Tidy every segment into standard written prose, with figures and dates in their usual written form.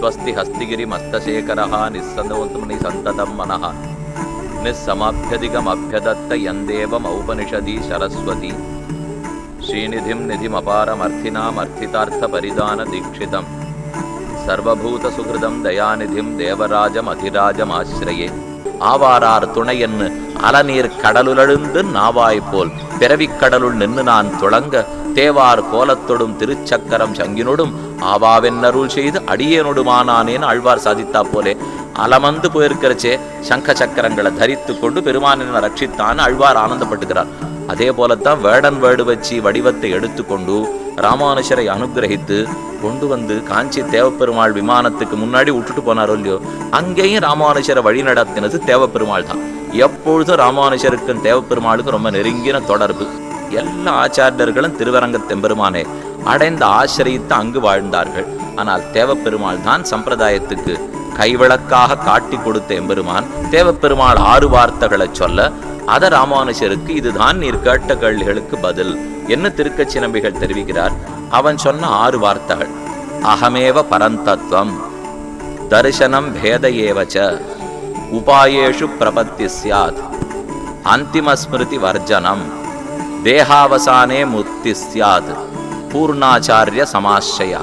स्वस्ति हस्तिगिरिमस्तशेखरः निस्सन्दोत्मनि सन्ततं मनः निस्समाभ्यधिगमभ्यदत्त यन्देवमौपनिषदि सरस्वती श्रीनिधिं निधिमपारमर्थिनामर्थितार्थपरिदानदीक्षितं सर्वभूतसुहृदं दयानिधिं देवराजमधिराजमाश्रये ஆவாரார் துணையன்னு அலநீர் கடலுலழுந்து நாவாய்போல் பிறவிக் கடலுள் நின்று நான் தொடங்க தேவார் கோலத்தொடும் திருச்சக்கரம் சங்கினொடும் ஆவாவென்னருள் செய்து அடியேனொடுமானானேன்னு ஆழ்வார் சாதித்தா போலே அலமந்து போயிருக்கிறச்சே சங்க சக்கரங்களை தரித்து கொண்டு பெருமானினை ரட்சித்தான் ஆழ்வார் ஆனந்தப்பட்டுக்கிறார். அதே போலத்தான் வேடன் வேடு வச்சு வடிவத்தை எடுத்துக்கொண்டு ராமானுஷரை அனுகிரகித்து கொண்டு வந்து காஞ்சி தேவப்பெருமாள் விமானத்துக்கு முன்னாடி விட்டுட்டு போனாரோ இல்லையோ, அங்கேயும் ராமானுஷரை வழி நடத்தினது தேவப்பெருமாள் தான். எப்பொழுதும் ராமானுஷருக்கும் தேவப்பெருமாளுக்கும் ரொம்ப நெருங்கின தொடர்பு. எல்லா ஆச்சாரியர்களும் திருவரங்கத்தெம்பெருமானே அடைந்த ஆசிரியத்தை அங்கு வாழ்ந்தார்கள். ஆனால் தேவப்பெருமாள் தான் சம்பிரதாயத்துக்கு கைவிளக்காக காட்டி கொடுத்த எம்பெருமான். தேவப்பெருமாள் 6 வார்த்தைகளை சொல்ல அத ராமானுஷருக்கு இதுதான் நீர் கேட்ட கேள்விகளுக்கு பதில் என்ன திருக்கச்சி நம்பிகள் தெரிவிக்கிறார். அவன் சொன்ன 6 வார்த்தைகள்: அகமேவ பரந்தத்வம், தரிசனம் பேத ஏவச்ச, உபாயேஷு பிரபத்தி ஸ்யாத், அந்திமஸ்மிருதி வர்ஜனம், தேகாவசானே முக்தி ஸ்யாத், பூர்ணாச்சாரிய சமாசயா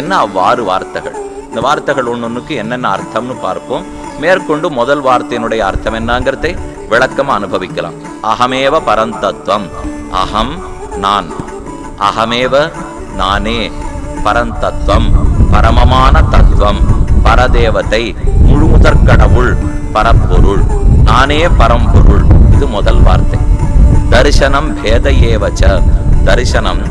என்ன அவ்வாறு வார்த்தைகள். இந்த வார்த்தைகள் ஒன்னொன்னுக்கு என்னென்ன அர்த்தம்னு பார்ப்போம். மேற்கொண்டு முதல் வார்த்தையினுடைய அர்த்தம் என்னங்கிறதை விளக்கமா அனுபவிக்கலாம். அகமேவ பரந்தத்வம், அகம் நான், அகமேவ நானே, பரந்தத்வம் பரமமான தத்துவம், பரதேவதை முழுமுதற்கடவுள், பரப்பொருள், நானே பரம்பொருள். இது முதல் வார்த்தை. தரிசனம் பேத ஏவச்ச, தரிசனம்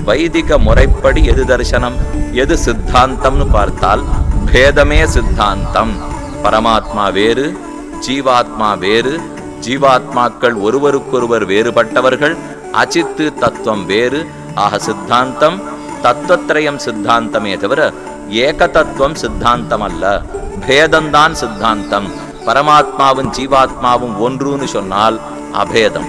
வைதிக முறைப்படி எது தரிசனம் எது சித்தாந்தம்னு பார்த்தால் பேதமே சித்தாந்தம். பரமாத்மா வேறு, ஜீவாத்மா வேறு, ஜீவாத்மாக்கள் ஒருவருக்கொருவர் வேறுபட்டவர்கள், அச்சித்து தத்துவம் வேறு. ஆக சித்தாந்தம் தத்துவத்திரயம் சித்தாந்தமே தவிர ஏக தத்துவம் சித்தாந்தம் அல்ல, பேதம்தான் சித்தாந்தம். பரமாத்மாவும் ஜீவாத்மாவும் ஒன்றுன்னு சொன்னால் அபேதம்,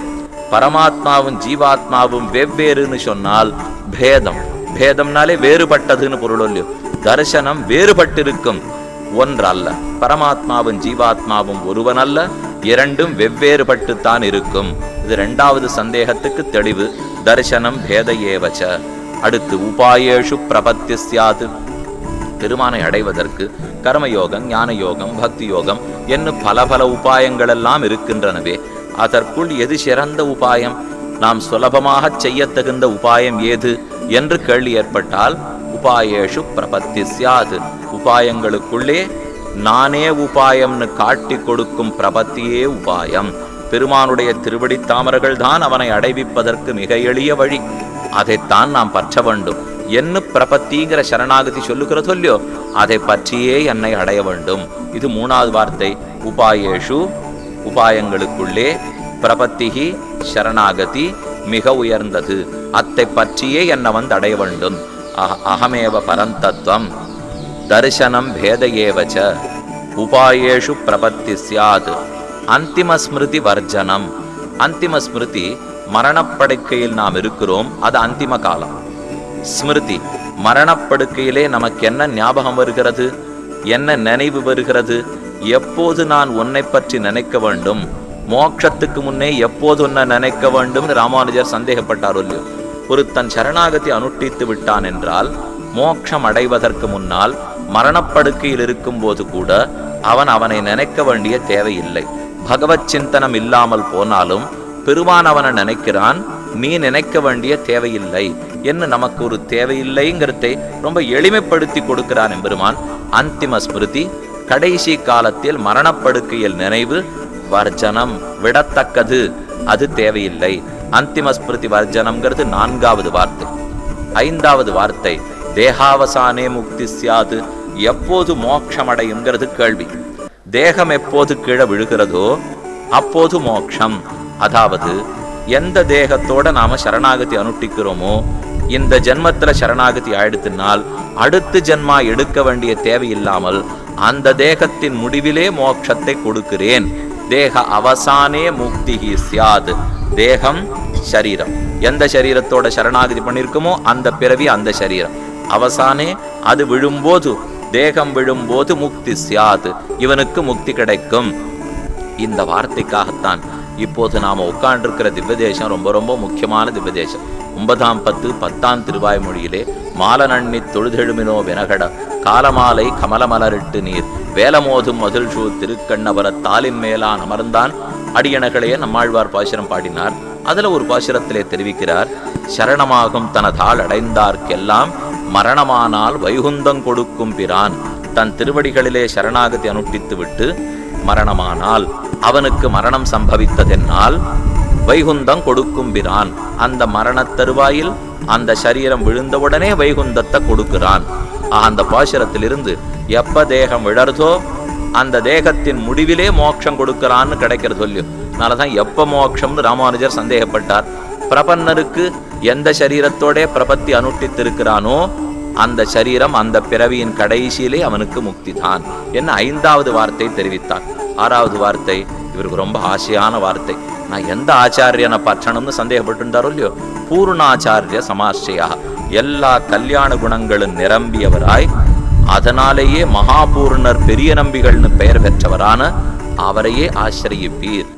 பரமாத்மாவும் ஜீவாத்மாவும் வெவ்வேறுன்னு சொன்னால் பேதம். பேதம்னாலே வேறுபட்டதுன்னு பொருள் இல்லையோ. தரிசனம் வேறுபட்டிருக்கும், ஒன்றல்ல. பரமாத்மாவும் ஜீவாத்மாவும் ஒருவன் அல்ல, இரண்டும் வெவ்வேறுபட்டுத்தான் இருக்கும். இது 2வது சந்தேகத்துக்கு தெளிவு. தரிசனம் பேத ஏவச்ச. அடுத்து உபாயேஷு பிரபத்தி ஸ்யாத். பெருமானை அடைவதற்கு கர்மயோகம், ஞான யோகம், பக்தி யோகம் என்னும் பல பல உபாயங்கள் எல்லாம் இருக்கின்றனவே. அதற்குள் எது சிறந்த உபாயம், நாம் சுலபமாக செய்ய தகுந்த உபாயம் ஏது என்று கேள்வி ஏற்பட்டால் உபாயேஷு பிரபத்தி ஸ்யாத். உபாயங்களுக்குள்ளே நானே உபாயம்னு காட்டி கொடுக்கும் பிரபத்தியே உபாயம். பெருமானுடைய திருவடி தாமர்கள் தான் அவனை அடைவிப்பதற்கு மிக எளிய வழி. அதைத்தான் நாம் பற்ற வேண்டும். என்ன பிரபத்திங்கிற சரணாகதி சொல்லுகிறதோ இல்லையோ, அதை பற்றியே என்னை அடைய வேண்டும். இது 3வது வார்த்தை. உபாயேஷு உபாயங்களுக்குள்ளே, பிரபத்திகி சரணாகதி மிக உயர்ந்தது. அத்தை பற்றியே என்னை வந்து அடைய வேண்டும். அகமேவ பரந்தத்வம், தரிசனம் பேத ஏவச்ச, உபாயேஷு பிரபத்தி ஸ்யாத், அந்திம ஸ்மிருதி வர்ஜனம். அந்திம ஸ்மிருதி மரணப்படுக்கையில் நாம் இருக்கிறோம், அது அந்திம காலம். ஸ்மிருதி மரணப்படுக்கையிலே நமக்கு என்ன ஞாபகம் வருகிறது, என்ன நினைவு வருகிறது, எப்போது நான் உன்னை பற்றி நினைக்க வேண்டும், மோட்சத்துக்கு முன்னே எப்போது உன்னை நினைக்க வேண்டும் ராமானுஜர் சந்தேகப்பட்டாரோ இல்லையோ. ஒருத்தன் சரணாகதி அனுஷ்டித்து விட்டான் என்றால் மோட்சம் அடைவதற்கு முன்னால் மரணப்படுக்கையில் இருக்கும் போது கூட அவனை நினைக்க வேண்டிய தேவையில்லை. பகவத் சிந்தனம் இல்லாமல் போனாலும் பெருமான் அவனை நினைக்கிறான், நீ நினைக்க வேண்டிய தேவையில்லை என்று நமக்கு ஒரு தேவையில்லைங்கிறதை ரொம்ப எளிமைப்படுத்தி கொடுக்கிறான் எம்பெருமான். அந்திம ஸ்மிருதி கடைசி காலத்தில் மரணப்படுக்கையில் நினைவு வர்ஜனம் விடத்தக்கது, அது தேவையில்லை. அந்திம ஸ்மிருதி வர்ஜனம்ங்கிறது 4வது வார்த்தை. 5வது வார்த்தை தேகாவசானே முக்தி ஸ்யாது. எப்போது மோட்சமடையுங்கிறது கேள்வி. தேகம் எப்போது கீழே விழுகிறதோ அப்போது மோட்சம். அதாவது எந்த தேகத்தோட நாம சரணாகதி அனுஷ்டிக்கிறோமோ, இந்த ஜென்மத்துல சரணாகதி ஆயிடுத்தினால் அடுத்த ஜென்மா எடுக்க வேண்டிய தேவையில்லாமல் அந்த தேகத்தின் முடிவிலே மோட்சத்தை கொடுக்கிறேன். தேக அவசானே முக்திஹி ஸ்யாத். தேகம் சரீரம், எந்த சரீரத்தோட சரணாகதி பண்ணிருக்குமோ அந்த பிறவி அந்த சரீரம். அவசானே அது விழும்போது தேகம் விழும்போது முக்தி சியாது, இவனுக்கு முக்தி கிடைக்கும். இந்த வார்த்தைக்காகத்தான் இப்போது நாம உட்காண்டிருக்கிற திவ்யதேசம் ரொம்ப ரொம்ப முக்கியமான திவ்யதேசம். 9ஆம் 10 திருவாய்மொழியிலே மாலநண்ணி தொழுதெழுமினோ வெனகட காலமாலை கமலமலரிட்டு நீர் வேலமோதும் மதில் சூ திருக்கண்ணவர தாலின் மேலான் அமர்ந்தான் அடியணர்களையே நம்மாழ்வார் பாசுரம் பாடினார். அதுல ஒரு பாசுரத்திலே தெரிவிக்கிறார், சரணமாகும் தனதால் அடைந்தார்க்கெல்லாம் மரணமானால் வைகுந்தம் கொடுக்கும் பிரான். தன் திருவடிகளிலே சரணாகதி அனுஷ்டித்து விட்டு மரணமானால், அவனுக்கு மரணம் சம்பவித்ததென்னால் வைகுந்தம் கொடுக்கும் பிரான். அந்த மரணத் தருவாயில் அந்த சரீரம் விழுந்தவுடனே வைகுந்தத்தை கொடுக்கிறான். அந்த பாசுரத்திலிருந்து எப்ப தேகம் விழறதோ அந்த தேகத்தின் முடிவிலே மோட்சம் கொடுக்கிறான்னு கிடைக்கிறது சொல்லி. அதனாலதான் எப்ப மோட்சம்னு ராமானுஜர் சந்தேகப்பட்டார். பிரபன்னருக்கு எந்த சரீரத்தோட பிரபத்தி அனுஷ்டித்திருக்கிறானோ அந்த சரீரம் அந்த பிறவியின் கடைசியிலே அவனுக்கு முக்தி தான் என்ன 5வது வார்த்தை தெரிவித்தார். 6வது வார்த்தை இவருக்கு ரொம்ப ஆசையான வார்த்தை. நான் எந்த ஆச்சாரியனை பற்றணும்னு சந்தேகப்பட்டிருந்தாரோ இல்லையோ, பூர்ணாச்சாரிய சமாஸ்ரயா, எல்லா கல்யாண குணங்களும் நிரம்பியவராய் அதனாலேயே மகாபூர்ணர் பெரிய நம்பிகள்னு பெயர் பெற்றவரான அவரையே ஆசிரியப்பீர்.